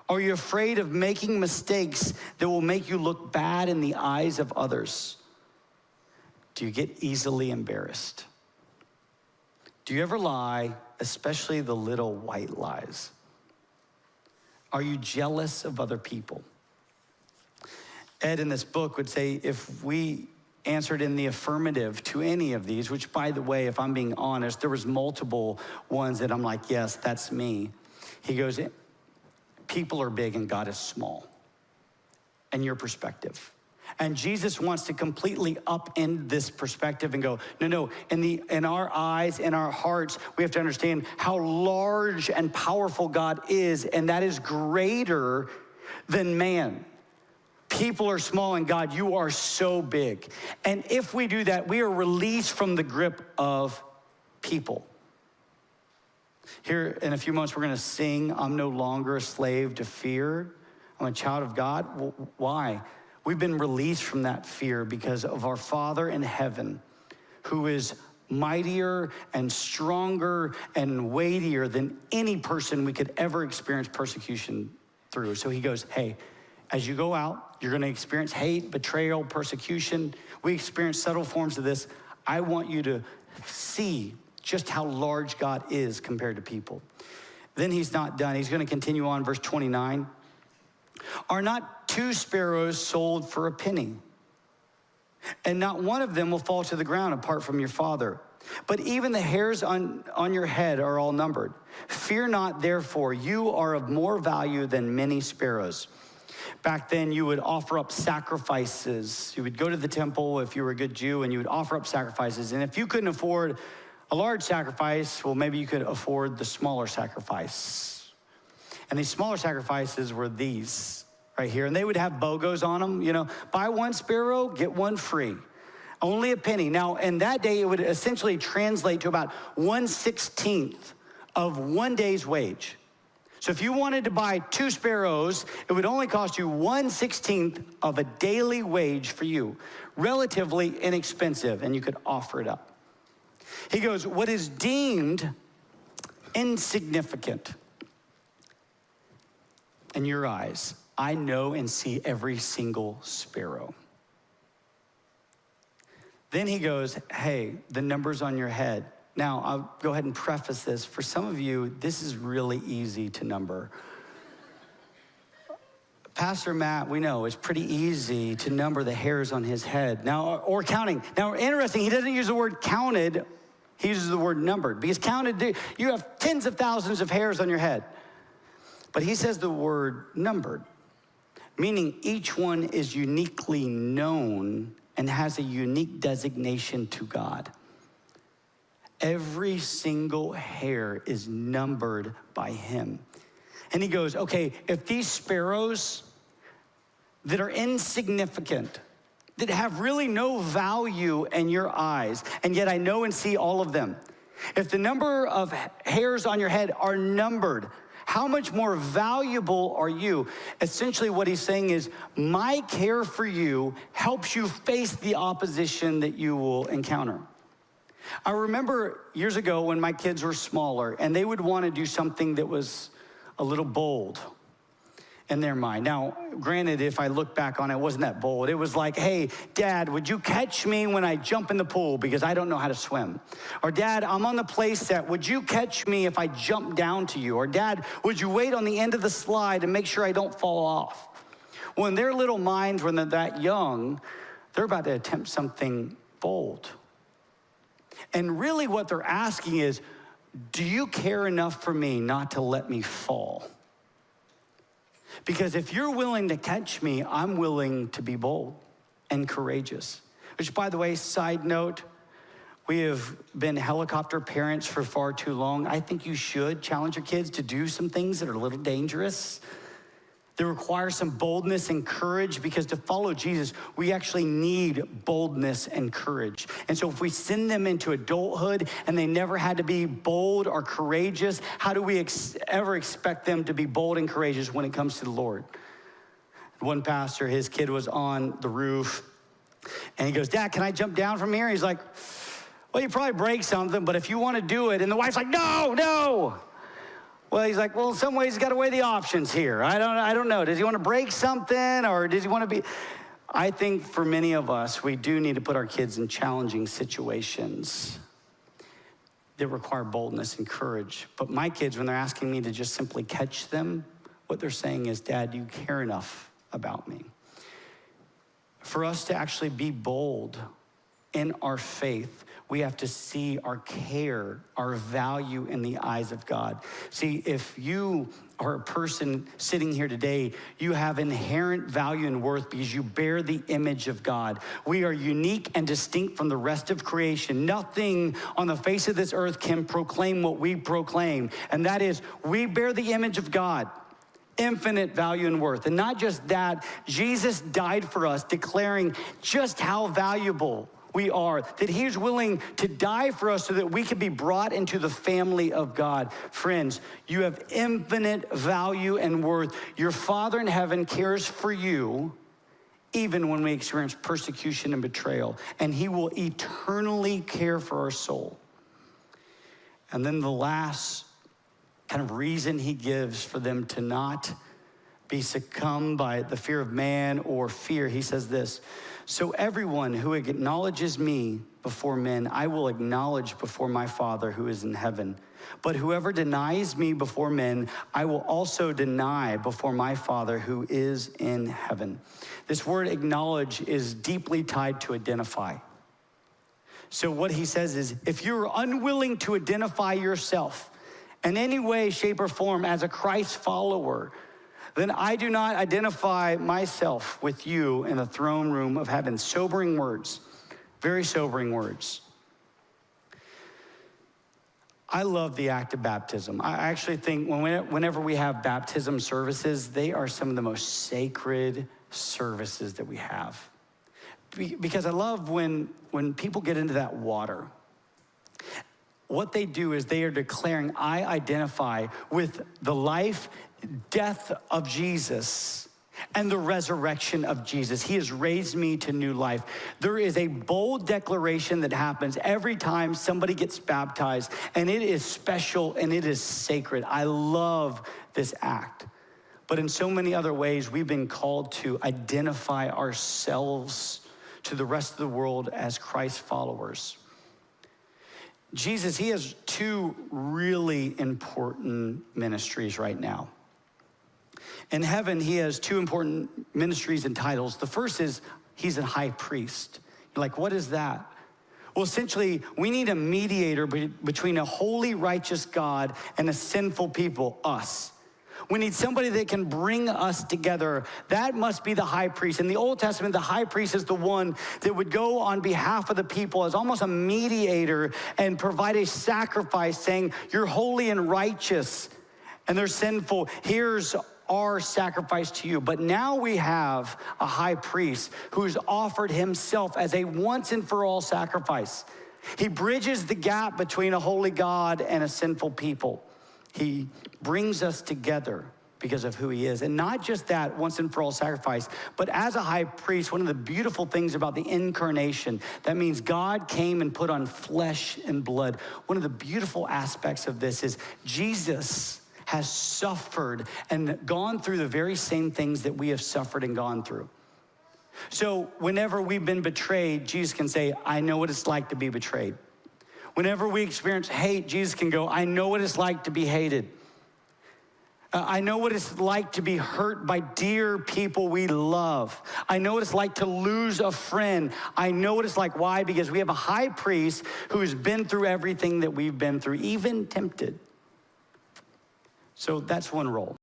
Are you afraid of making mistakes that will make you look bad in the eyes of others? Do you get easily embarrassed? Do you ever lie, especially the little white lies? Are you jealous of other people? Ed in this book would say if we answered in the affirmative to any of these, which by the way, if I'm being honest, there was multiple ones that I'm like, yes, that's me. He goes, people are big and God is small. And your perspective. And Jesus wants to completely upend this perspective and go, no, in our eyes, in our hearts, we have to understand how large and powerful God is, and that is greater than man. People are small, and God, you are so big. And if we do that, we are released from the grip of people. Here in a few moments, we're gonna sing, I'm no longer a slave to fear. I'm a child of God. Well, why? We've been released from that fear because of our Father in heaven, who is mightier and stronger and weightier than any person we could ever experience persecution through. So he goes, hey, as you go out, you're gonna experience hate, betrayal, persecution. We experience subtle forms of this. I want you to see just how large God is compared to people. Then he's not done. He's gonna continue on, verse 29. Are not 2 sparrows sold for a penny? And not one of them will fall to the ground apart from your Father. But even the hairs on your head are all numbered. Fear not, therefore, you are of more value than many sparrows. Back then, you would offer up sacrifices. You would go to the temple if you were a good Jew, and you would offer up sacrifices. And if you couldn't afford a large sacrifice, well, maybe you could afford the smaller sacrifice. And these smaller sacrifices were these right here. And they would have BOGOs on them, you know, buy 1 sparrow, get 1 free. Only a penny. Now, in that day, it would essentially translate to about 1/16 of 1 day's wage. So if you wanted to buy 2 sparrows, it would only cost you 1/16 of a daily wage for you. Relatively inexpensive, and you could offer it up. He goes, what is deemed insignificant in your eyes, I know and see every single sparrow. Then he goes, hey, the numbers on your head. Now, I'll go ahead and preface this. For some of you, this is really easy to number. Pastor Matt, we know, it's pretty easy to number the hairs on his head. Now, or counting. Now, interesting, he doesn't use the word counted, he uses the word numbered. Because counted, you have tens of thousands of hairs on your head. But he says the word numbered, meaning each one is uniquely known and has a unique designation to God. Every single hair is numbered by him. And he goes, okay, if these sparrows that are insignificant, that have really no value in your eyes, and yet I know and see all of them, if the number of hairs on your head are numbered, how much more valuable are you? Essentially what he's saying is, my care for you helps you face the opposition that you will encounter. I remember years ago when my kids were smaller and they would want to do something that was a little bold in their mind. Now, granted, if I look back on it, it wasn't that bold. It was like, hey, Dad, would you catch me when I jump in the pool because I don't know how to swim? Or Dad, I'm on the play set. Would you catch me if I jump down to you? Or Dad, would you wait on the end of the slide and make sure I don't fall off? Well, in their little minds, when they're that young, they're about to attempt something bold. And really what they're asking is, do you care enough for me not to let me fall? Because if you're willing to catch me, I'm willing to be bold and courageous. Which, by the way, side note, we have been helicopter parents for far too long. I think you should challenge your kids to do some things that are a little dangerous. They require some boldness and courage, because to follow Jesus, we actually need boldness and courage. And so if we send them into adulthood and they never had to be bold or courageous, how do we ever expect them to be bold and courageous when it comes to the Lord? One pastor, his kid was on the roof, and he goes, Dad, can I jump down from here? He's like, well, you probably break something, but if you want to do it. And the wife's like, no. Well, he's like, well, in some ways he's got to weigh the options here. I don't know. Does he want to break something, or does he want to be? I think for many of us, we do need to put our kids in challenging situations that require boldness and courage. But my kids, when they're asking me to just simply catch them, what they're saying is, Dad, you care enough about me. For us to actually be bold in our faith, we have to see our care, our value in the eyes of God. See, if you are a person sitting here today, you have inherent value and worth because you bear the image of God. We are unique and distinct from the rest of creation. Nothing on the face of this earth can proclaim what we proclaim, and that is we bear the image of God. Infinite value and worth. And not just that, Jesus died for us, declaring just how valuable we are, that he's willing to die for us so that we can be brought into the family of God. Friends, you have infinite value and worth. Your Father in heaven cares for you even when we experience persecution and betrayal, and he will eternally care for our soul. And then the last kind of reason he gives for them to not be succumbed by the fear of man or fear, he says this: so everyone who acknowledges me before men, I will acknowledge before my Father who is in heaven. But whoever denies me before men, I will also deny before my Father who is in heaven. This word acknowledge is deeply tied to identify. So what he says is, if you're unwilling to identify yourself in any way, shape, or form as a Christ follower, then I do not identify myself with you in the throne room of heaven. Sobering words, very sobering words. I love the act of baptism. I actually think whenever we have baptism services, they are some of the most sacred services that we have. Because I love when people get into that water. What they do is they are declaring, I identify with the life, death of Jesus and the resurrection of Jesus. He has raised me to new life. There is a bold declaration that happens every time somebody gets baptized, and it is special and it is sacred. I love this act. But in so many other ways, we've been called to identify ourselves to the rest of the world as Christ followers. Jesus, he has two really important ministries right now. In heaven, he has two important ministries and titles. The first is he's a high priest. You're like, what is that? Well, essentially, we need a mediator between a holy, righteous God and a sinful people, us. We need somebody that can bring us together. That must be the high priest. In the Old Testament, the high priest is the one that would go on behalf of the people as almost a mediator and provide a sacrifice saying, you're holy and righteous and they're sinful. Here's our sacrifice to you. But now we have a high priest who's offered himself as a once and for all sacrifice. He bridges the gap between a holy God and a sinful people. He brings us together because of who he is. And not just that once and for all sacrifice, but as a high priest, one of the beautiful things about the incarnation, that means God came and put on flesh and blood. One of the beautiful aspects of this is Jesus has suffered and gone through the very same things that we have suffered and gone through. So whenever we've been betrayed, Jesus can say, I know what it's like to be betrayed. Whenever we experience hate, Jesus can go, I know what it's like to be hated. I know what it's like to be hurt by dear people we love. I know what it's like to lose a friend. I know what it's like. Why? Because we have a high priest who has been through everything that we've been through, even tempted. So that's one role.